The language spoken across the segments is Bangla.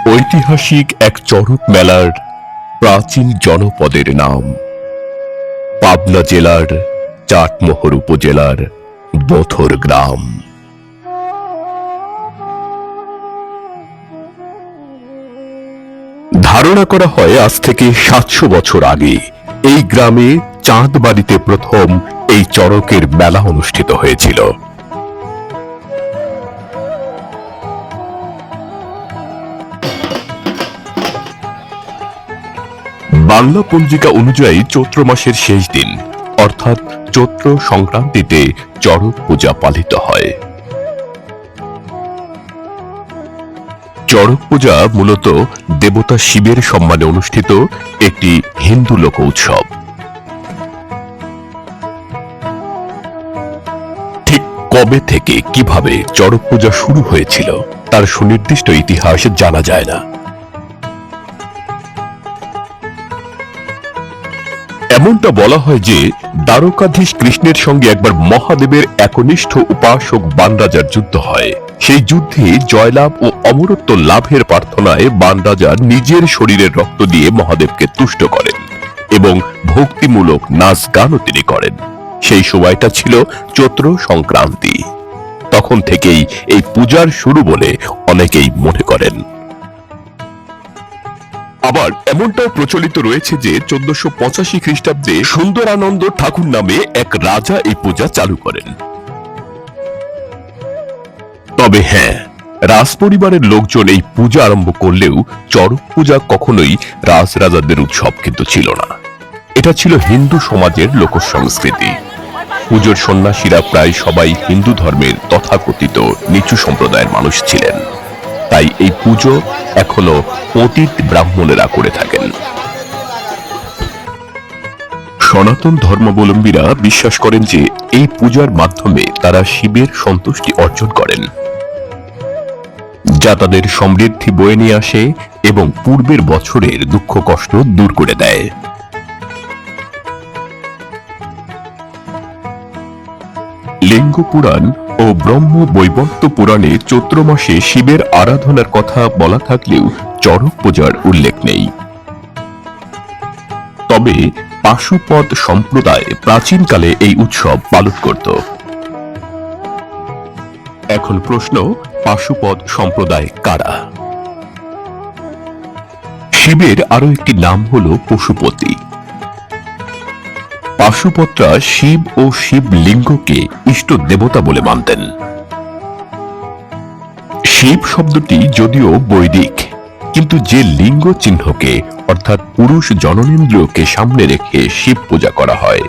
ঐতিহাসিক এক চড়ক মেলার প্রাচীন জনপদের নাম পাবনা জেলার চাটমোহর উপজেলার বথর গ্রাম। ধারণা করা হয় আজ থেকে ৭০০ বছর আগে এই গ্রামে চাঁদবাড়িতে প্রথম এই চড়কের মেলা অনুষ্ঠিত হয়েছিল। বাংলা পঞ্জিকা অনুযায়ী চৈত্র মাসের শেষ দিন অর্থাৎ চৈত্র সংক্রান্তিতে চড়ক পূজা পালিত হয়। চড়ক পূজা মূলত দেবতা শিবের সম্মানে অনুষ্ঠিত একটি হিন্দু লোক উৎসব। ঠিক কবে থেকে কিভাবে চড়ক পূজা শুরু হয়েছিল তার সুনির্দিষ্ট ইতিহাস জানা যায় না। এমনটা বলা হয় যে দ্বারকাধীশ কৃষ্ণের সঙ্গে একবার মহাদেবের একনিষ্ঠ উপাসক বানরাজার যুদ্ধ হয়। সেই যুদ্ধে জয়লাভ ও অমরত্ব লাভের প্রার্থনায় বানরাজা নিজের শরীরের রক্ত দিয়ে মহাদেবকে তুষ্ট করেন এবং ভক্তিমূলক নাচ গানও তিনি করেন। সেই সময়টা ছিল চৈত্র সংক্রান্তি। তখন থেকেই এই পূজার শুরু বলে অনেকেই মনে করেন। আবার এমনটাও প্রচলিত রয়েছে যে 1485 খ্রিস্টাব্দে সুন্দরানন্দ ঠাকুর নামে এক রাজা এই পূজা চালু করেন। তবে হ্যাঁ, রাজ পরিবারের লোকজন এই পূজা আরম্ভ করলেও চড়ক পূজা কখনোই রাজরাজাদের উৎসব কিন্তু ছিল না। এটা ছিল হিন্দু সমাজের লোক সংস্কৃতি। পুজোর সন্ন্যাসীরা প্রায় সবাই হিন্দু ধর্মের তথাকথিত নিচু সম্প্রদায়ের মানুষ ছিলেন। তাই এই পুজো এখনো পতিত ব্রাহ্মণেরা করে থাকেন। সনাতন ধর্মাবলম্বীরা বিশ্বাস করেন যে এই পূজার মাধ্যমে তারা শিবের সন্তুষ্টি অর্জন করেন, যা তাদের সমৃদ্ধি বয়ে নিয়ে আসে এবং পূর্বের বছরের দুঃখ কষ্ট দূর করে দেয়। লিঙ্গ পুরাণ ও ব্রহ্ম বৈবর্ত পুরাণে চৈত্র মাসে শিবের আরাধনার কথা বলা থাকলেও চড়ক পূজার উল্লেখ নেই। তবে পাশুপদ সম্প্রদায় প্রাচীনকালে এই উৎসব পালন করত। এখন প্রশ্ন, পাশুপদ সম্প্রদায় কারা? শিবের আরো একটি নাম হলো পশুপতি। পাশুপতরা শিব ও শিবলিঙ্গকে ইষ্ট দেবতা বলে মানতেন। শিব শব্দটি যদিও বৈদিক, কিন্তু যে লিঙ্গ চিহ্নকে অর্থাৎ পুরুষ জননেন্দ্রিয়কে সামনে রেখে শিব পূজা করা হয়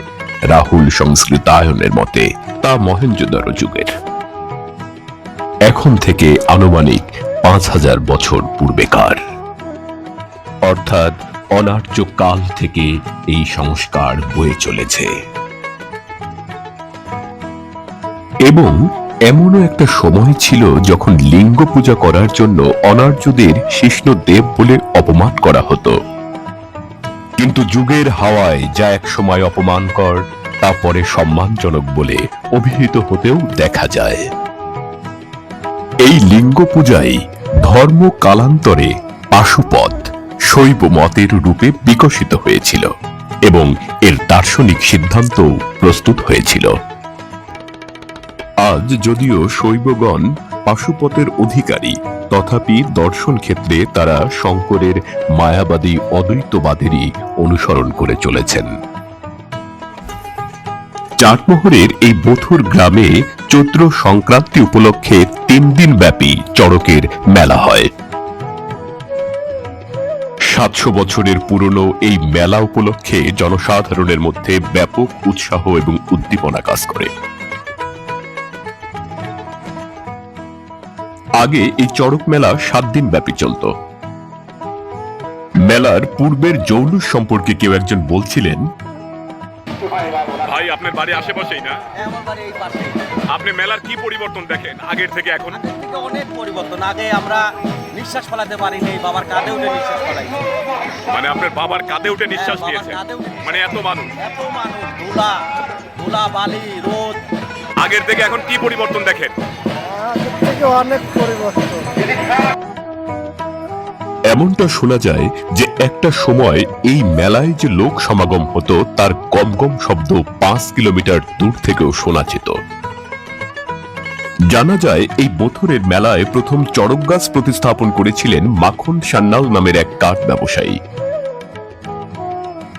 রাহুল সংস্কৃতায়নের মতে, তা মহেঞ্জোদারো যুগের। এখন থেকে আনুমানিক 5000 বছর পূর্বেকার, অর্থাৎ অনার্য কাল থেকে এই সংস্কার বয়ে চলেছে। এবং এমনও একটা সময় ছিল যখন লিঙ্গ পূজা করার জন্য অনার্যদের শিষ্ণদেব বলে অপমান করা হতো। কিন্তু যুগের হাওয়ায় যা এক সময় অপমানকর তা পরে সম্মানজনক বলে অভিহিত হতেও দেখা যায়। এই লিঙ্গ পূজাই ধর্ম কালান্তরে পাশুপদ শৈব মতের রূপে বিকশিত হয়েছিল এবং এর দার্শনিক সিদ্ধান্ত প্রস্তুত হয়েছিল। আজ যদিও শৈবগণ পাশুপতের অধিকারী, তথাপি দর্শন ক্ষেত্রে তারা শঙ্করের মায়াবাদী অদ্বৈতবাদেরই অনুসরণ করে চলেছেন। চাটমোহরের এই বথুর গ্রামে চৈত্র সংক্রান্তি উপলক্ষে 3 দিন ব্যাপী চড়কের মেলা হয়। 700 বছরের পুরনো এই মেলা উপলক্ষে জনসাধারণের মধ্যে ব্যাপক উৎসাহ এবং উদ্দীপনা কাজ করে। আগে এই চড়ক মেলা 7 দিন ব্যাপী চলত। মেলার পূর্বের জৌলুস সম্পর্কে কেউ একজন বলছিলেন, ভাই আপনার বাড়ি আশেপাশেই না? আমার বাড়ি এই পাশে। আপনি মেলার কি পরিবর্তন দেখেন আগের থেকে এখন? আগের থেকে অনেক পরিবর্তন। আগে আমরা নিঃশ্বাস ফেলাতে পারিনি, বাবার কাঁধে উঠে নিঃশ্বাস ফেলাইছি। মানে আপনার বাবার কাঁধে উঠে নিঃশ্বাস বাবার দিয়েছেন? কাঁধে উঠে মানে এত মানুষ, ধুলা বালি রোদ। আগের থেকে এখন কি পরিবর্তন দেখেন? আগের থেকে অনেক পরিবর্তন। এমনটা শোনা যায় যে একটা সময় এই মেলায় যে লোক সমাগম হতো তার গমগম শব্দ 5 কিলোমিটার দূর থেকেও শোনা যেত। জানা যায় এই বোথরের মেলায় প্রথম চড়ক গাছ প্রতিস্থাপন করেছিলেন মাখন সান্যাল নামের এক কাঠ ব্যবসায়ী।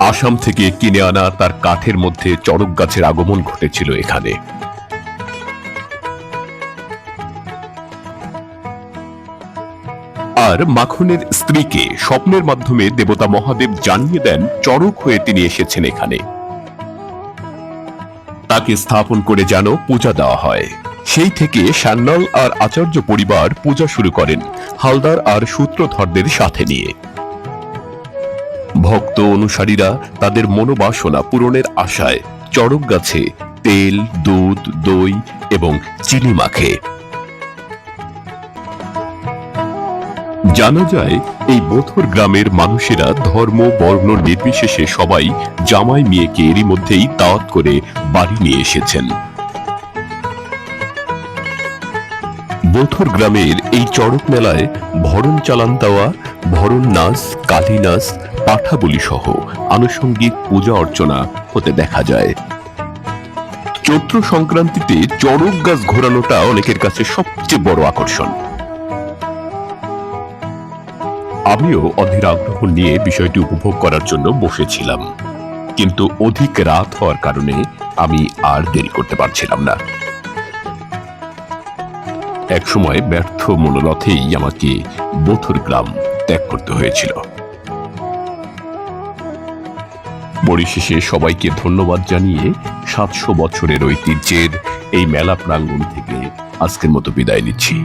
আসাম থেকে কিনে আনা তার কাঠের মধ্যে চড়ক গাছের আগমন ঘটেছিল এখানে। আর মাখনের স্ত্রীকে স্বপ্নের মাধ্যমে দেবতা মহাদেব জানিয়ে দেন চড়ক হয়ে তিনি এসেছেন এখানে, তাকে স্থাপন করে যেন পূজা দেওয়া হয়। সেই থেকে সান্যাল আর আচার্য পরিবার পূজা শুরু করেন হালদার আর সূত্রধরদের সাথে নিয়ে। ভক্ত অনুসারীরা তাদের মনোবাসনা পূরণের আশায় চড়ক গাছে তেল, দুধ, দই এবং চিনি মাখে। জানা যায় এই বোথর গ্রামের মানুষেরা ধর্ম বর্ণ নির্বিশেষে সবাই জামাই মেয়েকে এরই মধ্যেই দাওয়াত করে বাড়ি নিয়ে এসেছেন। বোথর গ্রামের এই চড়ক মেলায় ভরণ চালান দেওয়া, ভরণ নাচ, কালী নাচ, পাঠা বলি সহ আনুষঙ্গিক পূজা অর্চনা হতে দেখা যায়। চৈত্র সংক্রান্তিতে চড়ক গাছ ঘোরানোটা অনেকের কাছে সবচেয়ে বড় আকর্ষণ। আমিও অধীর আগ্রহ নিয়ে বিষয়টি উপভোগ করার জন্য বসেছিলাম, কিন্তু অধিক রাত হওয়ার কারণে আমি আর দেরি করতে পারছিলাম না। একসময় ব্যর্থ মনোরথেই আমাকে বোথর গ্রাম ত্যাগ করতে হয়েছিল। পরিশেষে সবাইকে ধন্যবাদ জানিয়ে 700 বছরের ঐতিহ্যের এই মেলা প্রাঙ্গণ থেকে আজকের মতো বিদায় নিচ্ছি।